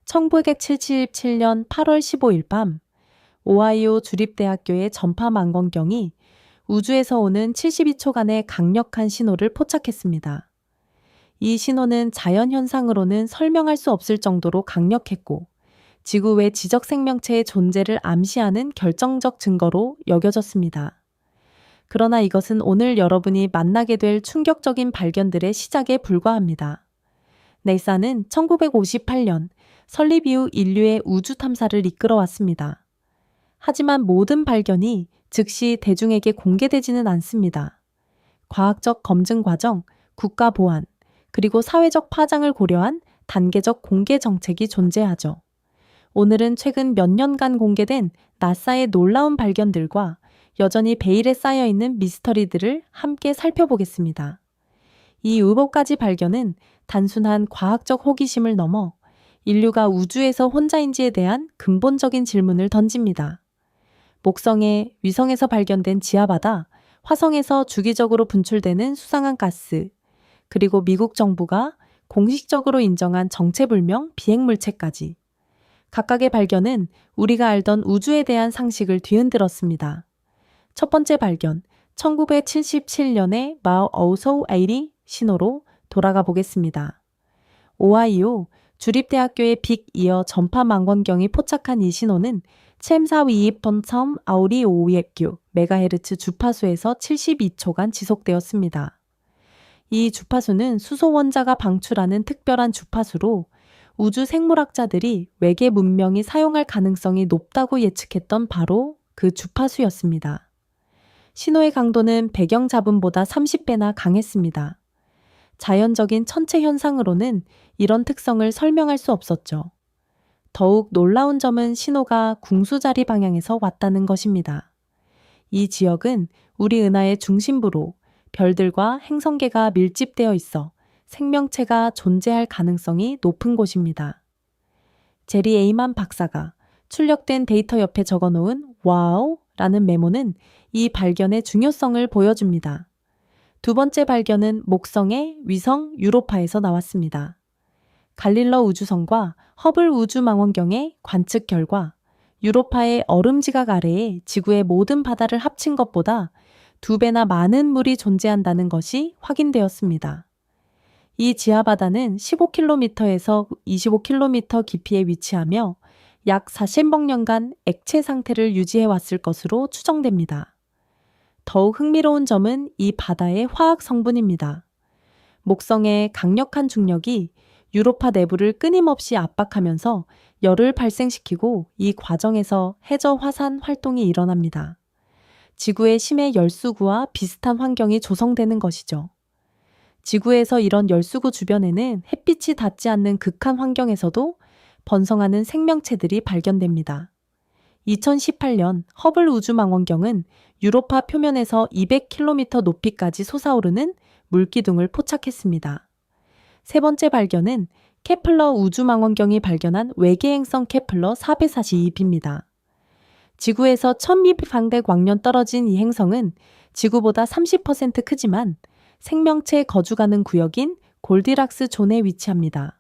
1977년 8월 15일 밤 오하이오 주립대학교의 전파 망원경이 우주에서 오는 72초간의 강력한 신호를 포착했습니다. 이 신호는 자연현상으로는 설명할 수 없을 정도로 강력했고 지구 외 지적 생명체의 존재를 암시하는 결정적 증거로 여겨졌습니다. 그러나 이것은 오늘 여러분이 만나게 될 충격적인 발견들의 시작에 불과합니다. 나사는 1958년 설립 이후 인류의 우주 탐사를 이끌어왔습니다. 하지만 모든 발견이 즉시 대중에게 공개되지는 않습니다. 과학적 검증 과정, 국가 보안, 그리고 사회적 파장을 고려한 단계적 공개 정책이 존재하죠. 오늘은 최근 몇 년간 공개된 나사의 놀라운 발견들과 여전히 베일에 쌓여있는 미스터리들을 함께 살펴보겠습니다. 이 7가지 발견은 단순한 과학적 호기심을 넘어 인류가 우주에서 혼자인지에 대한 근본적인 질문을 던집니다. 목성의 위성에서 발견된 지하바다, 화성에서 주기적으로 분출되는 수상한 가스, 그리고 미국 정부가 공식적으로 인정한 정체불명 비행물체까지. 각각의 발견은 우리가 알던 우주에 대한 상식을 뒤흔들었습니다. 첫 번째 발견, 1977년의 마우 어우소 에이리 신호로 돌아가 보겠습니다. 오하이오 주립대학교의 빅 이어 전파 망원경이 포착한 이 신호는 챔사위이펀첨 아우리 오우예규 메가헤르츠 주파수에서 72초간 지속되었습니다. 이 주파수는 수소 원자가 방출하는 특별한 주파수로 우주 생물학자들이 외계 문명이 사용할 가능성이 높다고 예측했던 바로 그 주파수였습니다. 신호의 강도는 배경 잡음보다 30배나 강했습니다. 자연적인 천체 현상으로는 이런 특성을 설명할 수 없었죠. 더욱 놀라운 점은 신호가 궁수자리 방향에서 왔다는 것입니다. 이 지역은 우리 은하의 중심부로 별들과 행성계가 밀집되어 있어 생명체가 존재할 가능성이 높은 곳입니다. 제리 에이만 박사가 출력된 데이터 옆에 적어놓은 와우라는 메모는 이 발견의 중요성을 보여줍니다. 두 번째 발견은 목성의 위성 유로파에서 나왔습니다. 갈릴러 우주선과 허블 우주망원경의 관측 결과 유로파의 얼음 지각 아래에 지구의 모든 바다를 합친 것보다 2배나 많은 물이 존재한다는 것이 확인되었습니다. 이 지하바다는 15km에서 25km 깊이에 위치하며 약 40억 년간 액체 상태를 유지해 왔을 것으로 추정됩니다. 더욱 흥미로운 점은 이 바다의 화학 성분입니다. 목성의 강력한 중력이 유로파 내부를 끊임없이 압박하면서 열을 발생시키고 이 과정에서 해저 화산 활동이 일어납니다. 지구의 심해 열수구와 비슷한 환경이 조성되는 것이죠. 지구에서 이런 열수구 주변에는 햇빛이 닿지 않는 극한 환경에서도 번성하는 생명체들이 발견됩니다. 2018년 허블 우주망원경은 유로파 표면에서 200km 높이까지 솟아오르는 물기둥을 포착했습니다. 세 번째 발견은 케플러 우주망원경이 발견한 외계 행성 케플러 442b입니다. 지구에서 1000미방대 광년 떨어진 이 행성은 지구보다 30% 크지만 생명체 거주가능 구역인 골디락스 존에 위치합니다.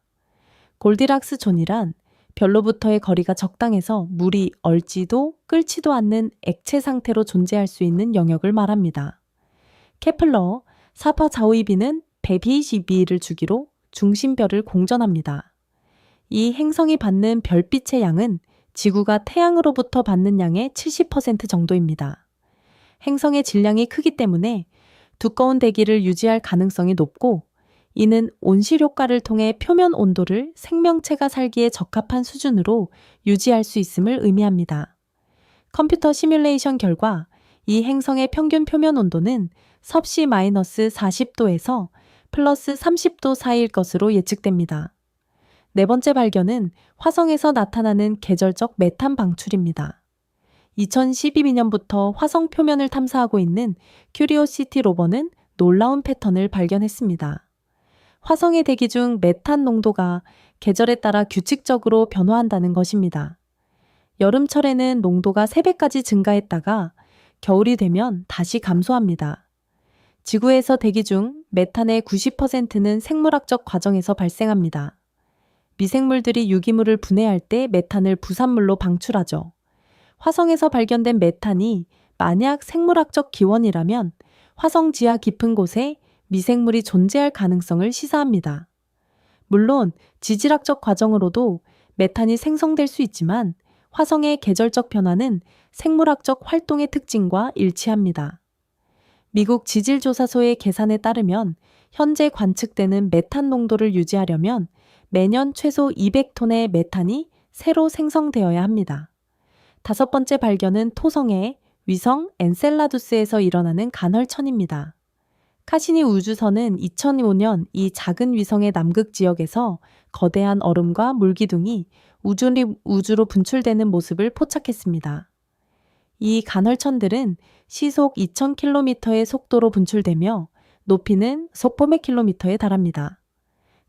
골디락스 존이란 별로부터의 거리가 적당해서 물이 얼지도 끓지도 않는 액체 상태로 존재할 수 있는 영역을 말합니다. 케플러 442b는 122를 주기로 중심별을 공전합니다. 이 행성이 받는 별빛의 양은 지구가 태양으로부터 받는 양의 70% 정도입니다. 행성의 질량이 크기 때문에 두꺼운 대기를 유지할 가능성이 높고 이는 온실 효과를 통해 표면 온도를 생명체가 살기에 적합한 수준으로 유지할 수 있음을 의미합니다. 컴퓨터 시뮬레이션 결과 이 행성의 평균 표면 온도는 섭씨 마이너스 40도에서 플러스 30도 사이일 것으로 예측됩니다. 네 번째 발견은 화성에서 나타나는 계절적 메탄 방출입니다. 2012년부터 화성 표면을 탐사하고 있는 큐리오시티 로버는 놀라운 패턴을 발견했습니다. 화성의 대기 중 메탄 농도가 계절에 따라 규칙적으로 변화한다는 것입니다. 여름철에는 농도가 3배까지 증가했다가 겨울이 되면 다시 감소합니다. 지구에서 대기 중 메탄의 90%는 생물학적 과정에서 발생합니다. 미생물들이 유기물을 분해할 때 메탄을 부산물로 방출하죠. 화성에서 발견된 메탄이 만약 생물학적 기원이라면 화성 지하 깊은 곳에 미생물이 존재할 가능성을 시사합니다. 물론 지질학적 과정으로도 메탄이 생성될 수 있지만 화성의 계절적 변화는 생물학적 활동의 특징과 일치합니다. 미국 지질조사소의 계산에 따르면 현재 관측되는 메탄 농도를 유지하려면 매년 최소 200톤의 메탄이 새로 생성되어야 합니다. 다섯 번째 발견은 토성의 위성 엔셀라두스에서 일어나는 간헐천입니다. 카시니 우주선은 2005년 이 작은 위성의 남극 지역에서 거대한 얼음과 물기둥이 우주로 분출되는 모습을 포착했습니다. 이 간헐천들은 시속 2000km의 속도로 분출되며 높이는 속보몇 킬로미터에 달합니다.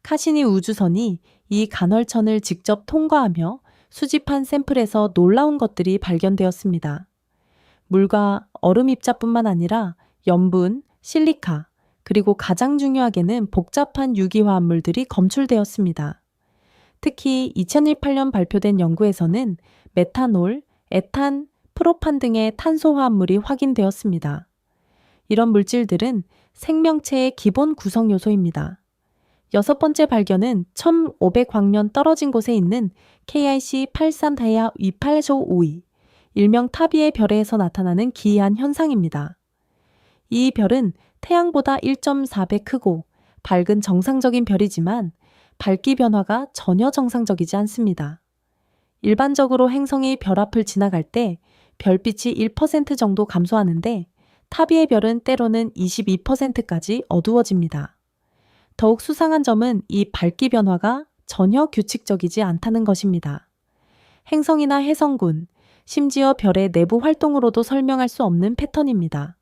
카시니 우주선이 이 간헐천을 직접 통과하며 수집한 샘플에서 놀라운 것들이 발견되었습니다. 물과 얼음 입자뿐만 아니라 염분, 실리카, 그리고 가장 중요하게는 복잡한 유기화합물들이 검출되었습니다. 특히 2018년 발표된 연구에서는 메탄올, 에탄, 프로판 등의 탄소화합물이 확인되었습니다. 이런 물질들은 생명체의 기본 구성 요소입니다. 여섯 번째 발견은 1500광년 떨어진 곳에 있는 KIC 83다이아 2852, 일명 타비의 별에서 나타나는 기이한 현상입니다. 이 별은 태양보다 1.4배 크고 밝은 정상적인 별이지만 밝기 변화가 전혀 정상적이지 않습니다. 일반적으로 행성이 별 앞을 지나갈 때 별빛이 1% 정도 감소하는데 타비의 별은 때로는 22%까지 어두워집니다. 더욱 수상한 점은 이 밝기 변화가 전혀 규칙적이지 않다는 것입니다. 행성이나 해성군, 심지어 별의 내부 활동으로도 설명할 수 없는 패턴입니다.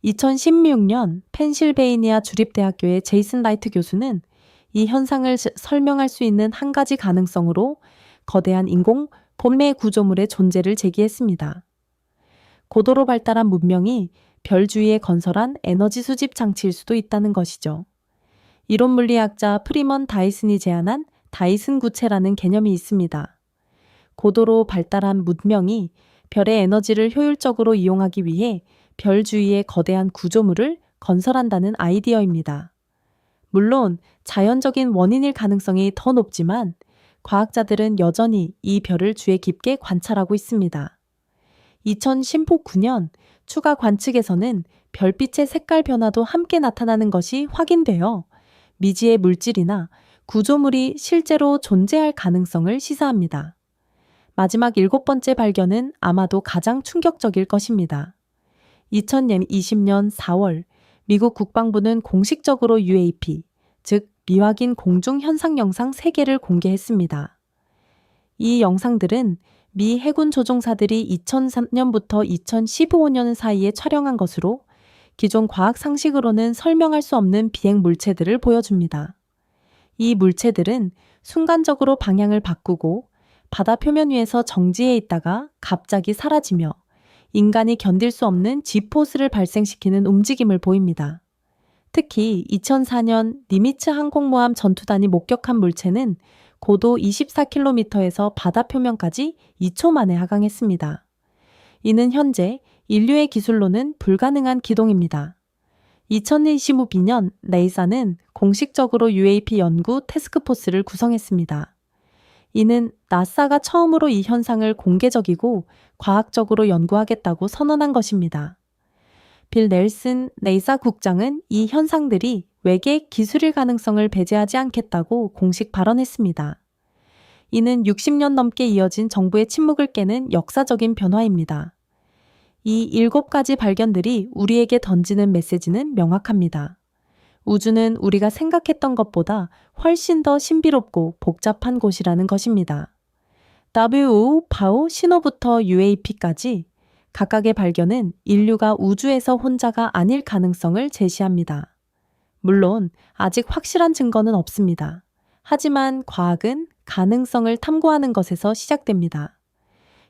2016년 펜실베이니아 주립대학교의 제이슨 라이트 교수는 이 현상을 설명할 수 있는 한 가지 가능성으로 거대한 인공 본매 구조물의 존재를 제기했습니다. 고도로 발달한 문명이 별 주위에 건설한 에너지 수집 장치일 수도 있다는 것이죠. 이론 물리학자 프리먼 다이슨이 제안한 다이슨 구체라는 개념이 있습니다. 고도로 발달한 문명이 별의 에너지를 효율적으로 이용하기 위해 별 주위에 거대한 구조물을 건설한다는 아이디어입니다. 물론 자연적인 원인일 가능성이 더 높지만 과학자들은 여전히 이 별을 주의 깊게 관찰하고 있습니다. 2019년 추가 관측에서는 별빛의 색깔 변화도 함께 나타나는 것이 확인되어 미지의 물질이나 구조물이 실제로 존재할 가능성을 시사합니다. 마지막 일곱 번째 발견은 아마도 가장 충격적일 것입니다. 2020년 4월 미국 국방부는 공식적으로 UAP, 즉 미확인 공중 현상 영상 3개를 공개했습니다. 이 영상들은 미 해군 조종사들이 2003년부터 2015년 사이에 촬영한 것으로 기존 과학 상식으로는 설명할 수 없는 비행 물체들을 보여줍니다. 이 물체들은 순간적으로 방향을 바꾸고 바다 표면 위에서 정지해 있다가 갑자기 사라지며 인간이 견딜 수 없는 G포스를 발생시키는 움직임을 보입니다. 특히 2004년 니미츠 항공모함 전투단이 목격한 물체는 고도 24km에서 바다 표면까지 2초 만에 하강했습니다. 이는 현재 인류의 기술로는 불가능한 기동입니다. 2022년 네이사는 공식적으로 UAP 연구 태스크포스를 구성했습니다. 이는 나사가 처음으로 이 현상을 공개적이고 과학적으로 연구하겠다고 선언한 것입니다. 빌 넬슨 네이사 국장은 이 현상들이 외계 기술일 가능성을 배제하지 않겠다고 공식 발언했습니다. 이는 60년 넘게 이어진 정부의 침묵을 깨는 역사적인 변화입니다. 이 7가지 발견들이 우리에게 던지는 메시지는 명확합니다. 우주는 우리가 생각했던 것보다 훨씬 더 신비롭고 복잡한 곳이라는 것입니다. WO, 파오, 신호부터 UAP까지 각각의 발견은 인류가 우주에서 혼자가 아닐 가능성을 제시합니다. 물론 아직 확실한 증거는 없습니다. 하지만 과학은 가능성을 탐구하는 것에서 시작됩니다.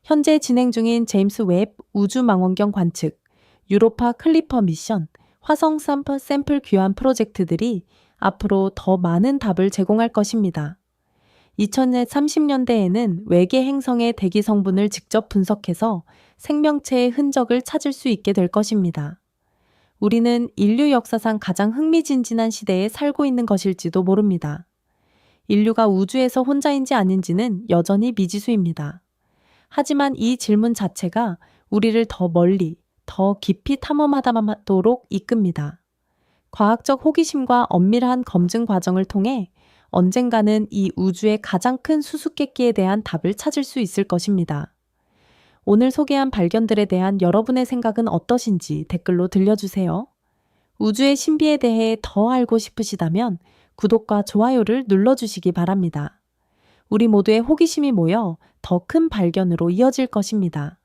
현재 진행 중인 제임스 웹 우주망원경 관측, 유로파 클리퍼 미션, 화성 샘플 귀환 프로젝트들이 앞으로 더 많은 답을 제공할 것입니다. 2030년대에는 외계 행성의 대기 성분을 직접 분석해서 생명체의 흔적을 찾을 수 있게 될 것입니다. 우리는 인류 역사상 가장 흥미진진한 시대에 살고 있는 것일지도 모릅니다. 인류가 우주에서 혼자인지 아닌지는 여전히 미지수입니다. 하지만 이 질문 자체가 우리를 더 멀리, 더 깊이 탐험하도록 이끕니다. 과학적 호기심과 엄밀한 검증 과정을 통해 언젠가는 이 우주의 가장 큰 수수께끼에 대한 답을 찾을 수 있을 것입니다. 오늘 소개한 발견들에 대한 여러분의 생각은 어떠신지 댓글로 들려주세요. 우주의 신비에 대해 더 알고 싶으시다면 구독과 좋아요를 눌러주시기 바랍니다. 우리 모두의 호기심이 모여 더 큰 발견으로 이어질 것입니다.